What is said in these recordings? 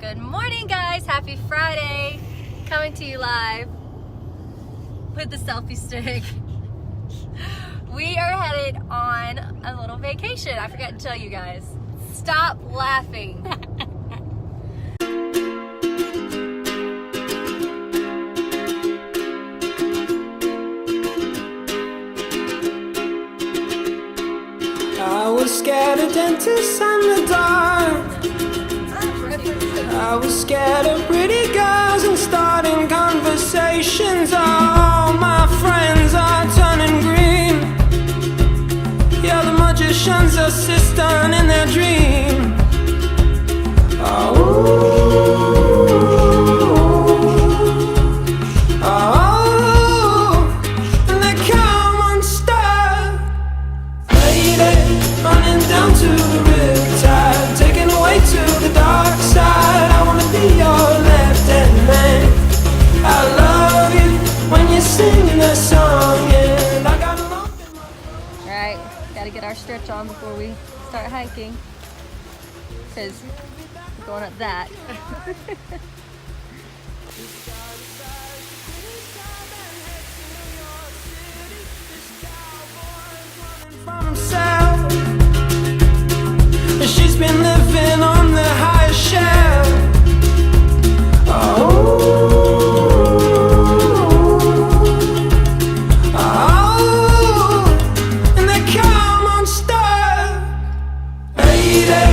Good morning, guys. Happy Friday. Coming to you live with the selfie stick. We are headed on a little vacation. I forgot to tell you guys. Stop laughing. I was scared of dentists and the dark. I was scared of pretty girls and starting conversations. All my friends are turning green. Yeah, the magician's assistant in their dream. Running down to the riptide, taken away to the dark side. I wanna be your left-hand man. I love you when you're singing that song, and I got a lump in my throat. Alright, gotta get our stretch on before we start hiking. Because we're going up that. From himself, she's been living on the highest shelf. And they come unstuck. Lady,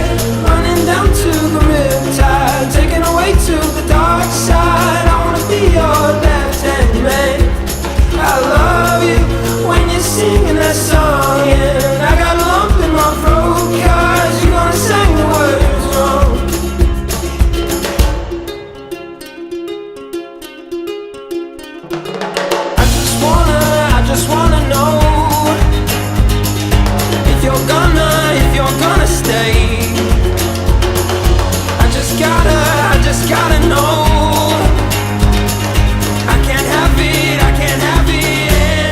running down to the riptide, taken away to the dark side. I wanna be your left-hand man. I love you when you're singing that song, and I got a lump in my throat 'cause you're gonna sing the words wrong. I just wanna know if you're gonna stay. I just gotta know. I can't have it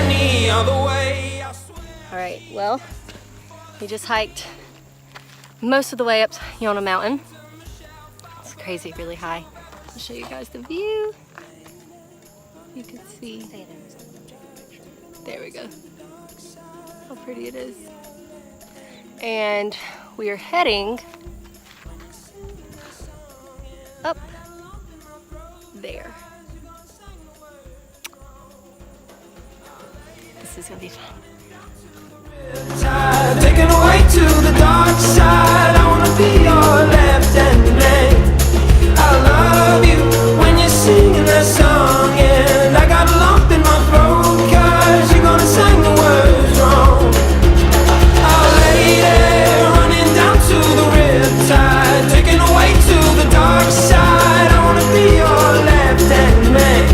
any other way, I swear. Alright, well, we just hiked most of the way up Yonah Mountain. It's crazy, really high. I'll show you guys the view. You can see. There we go. How pretty it is. And we are heading up there. This is gonna be fun. Taken away to the dark side. I wanna be your left-hand man. I love you when you're singing that song, and I got a lump in my throat 'cause you're gonna sing the words wrong. Oh lady, running down to the riptide, taken away to the dark side. I wanna be your left-hand man.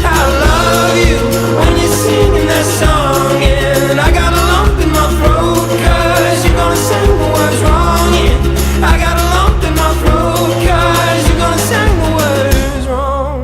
I love you when you're singing that song, and I got a lump in my throat 'cause you're gonna sing the words wrong. Yeah, I got a lump in my throat 'cause you're gonna sing the words wrong.